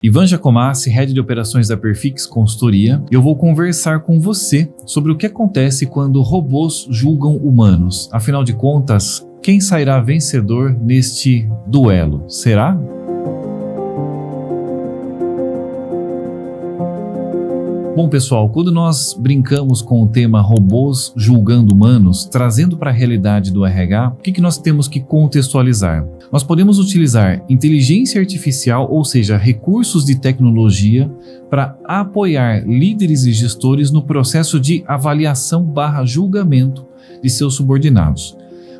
Ivan Giacomassi, Head de Operações da Perfix Consultoria, e eu vou conversar com você sobre o que acontece quando robôs julgam humanos. Afinal de contas, quem sairá vencedor neste duelo? Será? Bom, pessoal, quando nós brincamos com o tema robôs julgando humanos, trazendo para a realidade do RH, o que nós temos que contextualizar? Nós podemos utilizar inteligência artificial, ou seja, recursos de tecnologia, para apoiar líderes e gestores no processo de avaliação/julgamento de seus subordinados.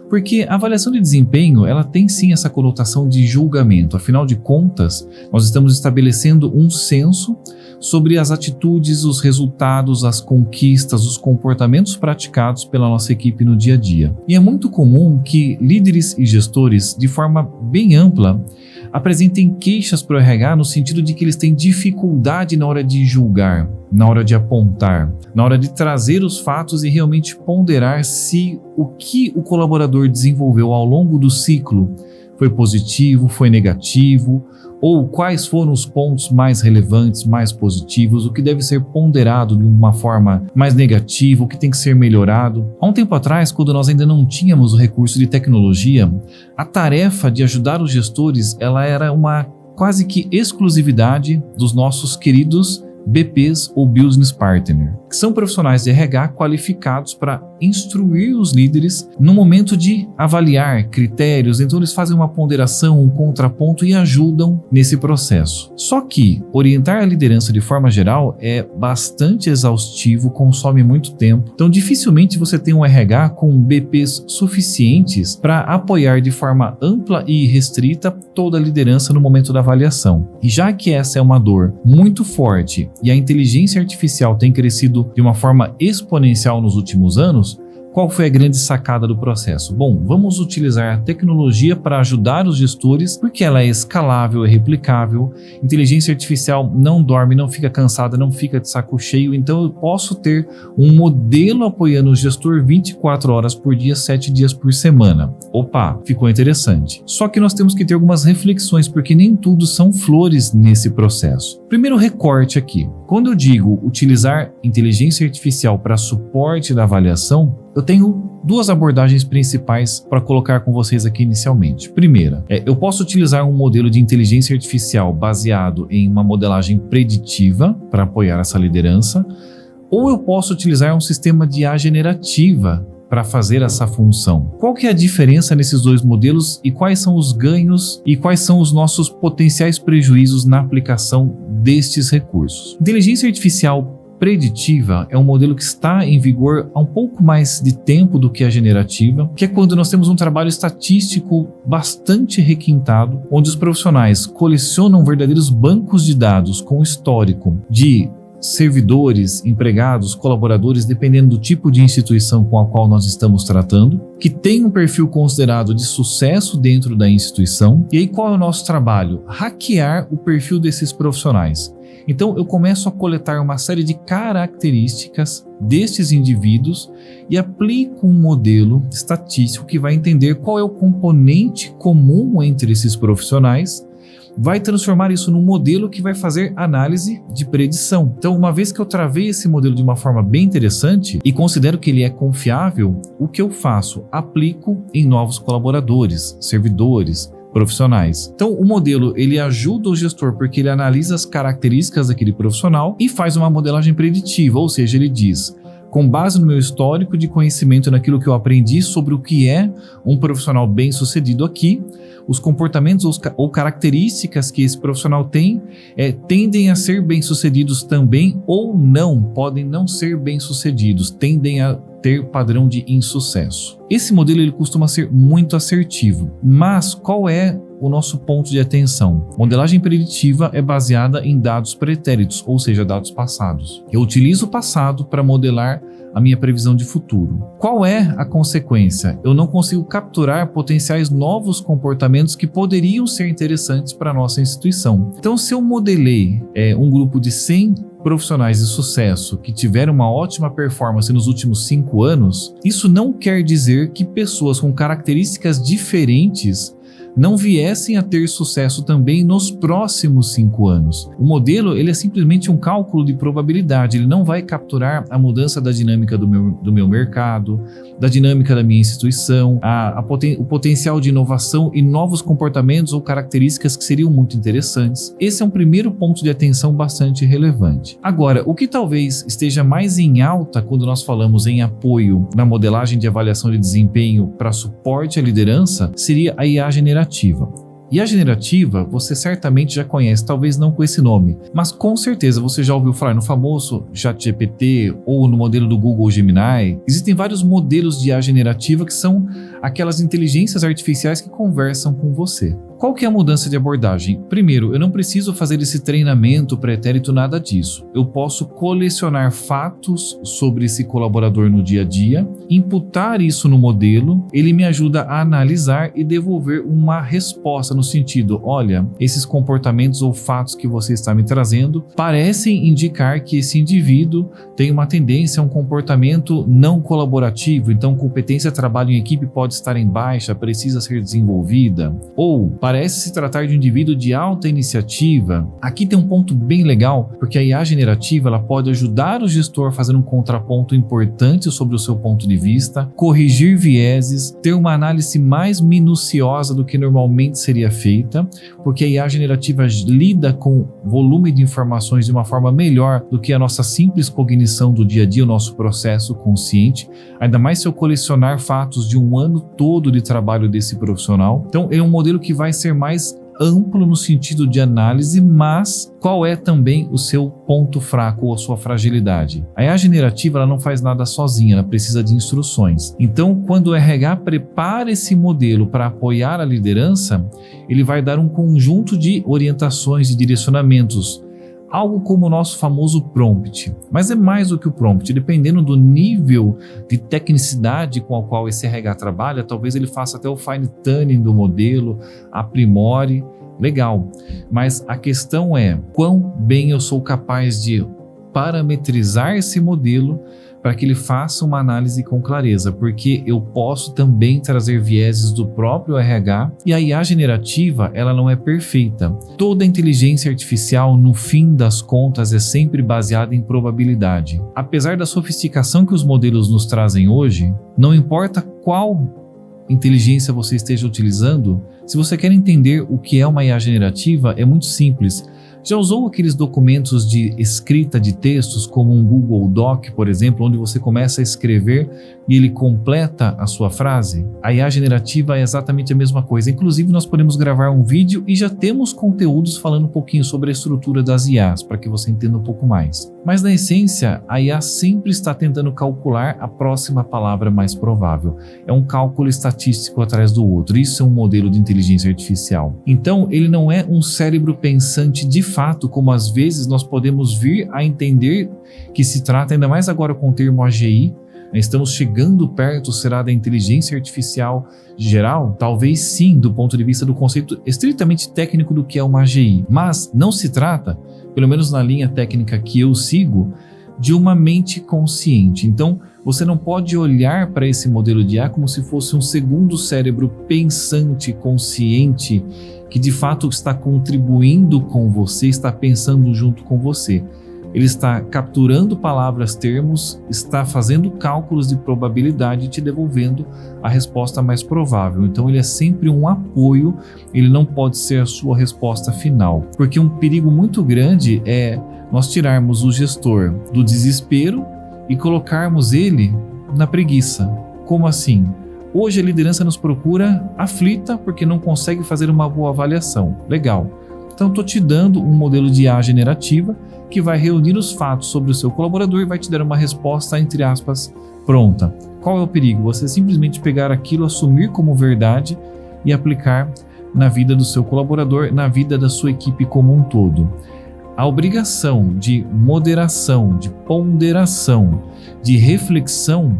Porque a avaliação de desempenho, ela tem sim essa conotação de julgamento. Afinal de contas, nós estamos estabelecendo um senso sobre as atitudes, os resultados, as conquistas, os comportamentos praticados pela nossa equipe no dia a dia. E é muito comum que líderes e gestores, de forma bem ampla, apresentem queixas para o RH no sentido de que eles têm dificuldade na hora de julgar, na hora de apontar, na hora de trazer os fatos e realmente ponderar se o que o colaborador desenvolveu ao longo do ciclo foi positivo, foi negativo, ou quais foram os pontos mais relevantes, mais positivos, o que deve ser ponderado de uma forma mais negativa, o que tem que ser melhorado. Há um tempo atrás, quando nós ainda não tínhamos o recurso de tecnologia, a tarefa de ajudar os gestores, ela era uma quase que exclusividade dos nossos queridos BPs ou Business Partner, que são profissionais de RH qualificados para instruir os líderes no momento de avaliar critérios. Então eles fazem uma ponderação, um contraponto e ajudam nesse processo. Só que orientar a liderança de forma geral é bastante exaustivo, consome muito tempo. Então dificilmente você tem um RH com BPs suficientes para apoiar de forma ampla e restrita toda a liderança no momento da avaliação. E já que essa é uma dor muito forte e a inteligência artificial tem crescido de uma forma exponencial nos últimos anos, qual foi a grande sacada do processo? Bom, vamos utilizar a tecnologia para ajudar os gestores, porque ela é escalável, é replicável. Inteligência artificial não dorme, não fica cansada, não fica de saco cheio. Então eu posso ter um modelo apoiando o gestor 24 horas por dia, 7 dias por semana. Opa, ficou interessante. Só que nós temos que ter algumas reflexões, porque nem tudo são flores nesse processo. Primeiro recorte aqui. Quando eu digo utilizar inteligência artificial para suporte da avaliação, eu tenho duas abordagens principais para colocar com vocês aqui inicialmente. Primeira, eu posso utilizar um modelo de inteligência artificial baseado em uma modelagem preditiva para apoiar essa liderança, ou eu posso utilizar um sistema de IA generativa para fazer essa função. Qual que é a diferença nesses dois modelos e quais são os ganhos e quais são os nossos potenciais prejuízos na aplicação destes recursos? Inteligência artificial preditiva é um modelo que está em vigor há um pouco mais de tempo do que a generativa, que é quando nós temos um trabalho estatístico bastante requintado, onde os profissionais colecionam verdadeiros bancos de dados com histórico de servidores, empregados, colaboradores, dependendo do tipo de instituição com a qual nós estamos tratando, que tem um perfil considerado de sucesso dentro da instituição. E aí qual é o nosso trabalho? Hackear o perfil desses profissionais. Então eu começo a coletar uma série de características destes indivíduos e aplico um modelo estatístico que vai entender qual é o componente comum entre esses profissionais, vai transformar isso num modelo que vai fazer análise de predição. Então, uma vez que eu travei esse modelo de uma forma bem interessante e considero que ele é confiável, o que eu faço? Aplico em novos colaboradores, servidores, profissionais. Então o modelo ele ajuda o gestor porque ele analisa as características daquele profissional e faz uma modelagem preditiva, ou seja, ele diz: com base no meu histórico de conhecimento naquilo que eu aprendi sobre o que é um profissional bem sucedido aqui, os comportamentos ou características que esse profissional tem tendem a ser bem sucedidos também ou não, podem não ser bem sucedidos, tendem a ter padrão de insucesso. Esse modelo ele costuma ser muito assertivo, mas qual é o nosso ponto de atenção? Modelagem preditiva é baseada em dados pretéritos, ou seja, dados passados. Eu utilizo o passado para modelar a minha previsão de futuro. Qual é a consequência? Eu não consigo capturar potenciais novos comportamentos que poderiam ser interessantes para a nossa instituição. Então, se eu modelei um grupo de 100 profissionais de sucesso que tiveram uma ótima performance nos últimos 5 anos, isso não quer dizer que pessoas com características diferentes não viessem a ter sucesso também nos próximos 5 anos. O modelo ele é simplesmente um cálculo de probabilidade, ele não vai capturar a mudança da dinâmica do meu mercado, da dinâmica da minha instituição, o potencial de inovação e novos comportamentos ou características que seriam muito interessantes. Esse é um primeiro ponto de atenção bastante relevante. Agora, o que talvez esteja mais em alta quando nós falamos em apoio na modelagem de avaliação de desempenho para suporte à liderança seria a IA generativa. IA generativa você certamente já conhece, talvez não com esse nome, mas com certeza você já ouviu falar no famoso ChatGPT ou no modelo do Google Gemini. Existem vários modelos de IA generativa que são aquelas inteligências artificiais que conversam com você. Qual que é a mudança de abordagem? Primeiro, eu não preciso fazer esse treinamento pretérito, nada disso. Eu posso colecionar fatos sobre esse colaborador no dia a dia, imputar isso no modelo, ele me ajuda a analisar e devolver uma resposta no sentido, olha, esses comportamentos ou fatos que você está me trazendo parecem indicar que esse indivíduo tem uma tendência a um comportamento não colaborativo, então competência trabalho em equipe pode estar em baixa, precisa ser desenvolvida, ou parece se tratar de um indivíduo de alta iniciativa. Aqui tem um ponto bem legal, porque a IA generativa ela pode ajudar o gestor a fazer um contraponto importante sobre o seu ponto de vista, corrigir vieses, ter uma análise mais minuciosa do que normalmente seria feita, porque a IA generativa lida com volume de informações de uma forma melhor do que a nossa simples cognição do dia a dia, o nosso processo consciente, ainda mais se eu colecionar fatos de um ano todo de trabalho desse profissional. Então é um modelo que vai ser mais amplo no sentido de análise, mas qual é também o seu ponto fraco ou a sua fragilidade? A IA generativa ela não faz nada sozinha, ela precisa de instruções. Então, quando o RH prepara esse modelo para apoiar a liderança, ele vai dar um conjunto de orientações e direcionamentos, algo como o nosso famoso prompt. Mas é mais do que o prompt, dependendo do nível de tecnicidade com o qual esse RH trabalha, talvez ele faça até o fine tuning do modelo, aprimore, legal. Mas a questão é, quão bem eu sou capaz de parametrizar esse modelo para que ele faça uma análise com clareza, porque eu posso também trazer vieses do próprio RH e a IA generativa, ela não é perfeita. Toda inteligência artificial, no fim das contas, é sempre baseada em probabilidade. Apesar da sofisticação que os modelos nos trazem hoje, não importa qual inteligência você esteja utilizando, se você quer entender o que é uma IA generativa, é muito simples. Já usou aqueles documentos de escrita de textos, como um Google Doc, por exemplo, onde você começa a escrever e ele completa a sua frase? A IA generativa é exatamente a mesma coisa. Inclusive, nós podemos gravar um vídeo e já temos conteúdos falando um pouquinho sobre a estrutura das IAs, para que você entenda um pouco mais. Mas, na essência, a IA sempre está tentando calcular a próxima palavra mais provável. É um cálculo estatístico atrás do outro. Isso é um modelo de inteligência artificial. Então, ele não é um cérebro pensante de fato, como às vezes nós podemos vir a entender que se trata, ainda mais agora com o termo AGI, estamos chegando perto, será da inteligência artificial geral? Talvez sim, do ponto de vista do conceito estritamente técnico do que é uma AGI, mas não se trata, pelo menos na linha técnica que eu sigo, de uma mente consciente. Então, você não pode olhar para esse modelo de IA como se fosse um segundo cérebro pensante, consciente, que de fato está contribuindo com você, está pensando junto com você. Ele está capturando palavras, termos, está fazendo cálculos de probabilidade e te devolvendo a resposta mais provável. Então ele é sempre um apoio, ele não pode ser a sua resposta final. Porque um perigo muito grande é nós tirarmos o gestor do desespero e colocarmos ele na preguiça. Como assim? Hoje a liderança nos procura aflita porque não consegue fazer uma boa avaliação. Legal. Então estou te dando um modelo de IA generativa que vai reunir os fatos sobre o seu colaborador e vai te dar uma resposta, entre aspas, pronta. Qual é o perigo? Você simplesmente pegar aquilo, assumir como verdade e aplicar na vida do seu colaborador, na vida da sua equipe como um todo. A obrigação de moderação, de ponderação, de reflexão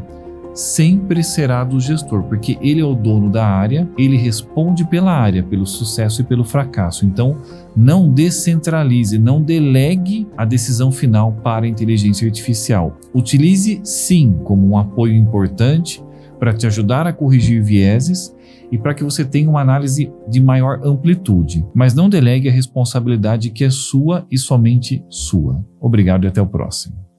sempre será do gestor, porque ele é o dono da área, ele responde pela área, pelo sucesso e pelo fracasso. Então, não descentralize, não delegue a decisão final para a inteligência artificial. Utilize sim como um apoio importante, para te ajudar a corrigir vieses e para que você tenha uma análise de maior amplitude. Mas não delegue a responsabilidade que é sua e somente sua. Obrigado e até o próximo.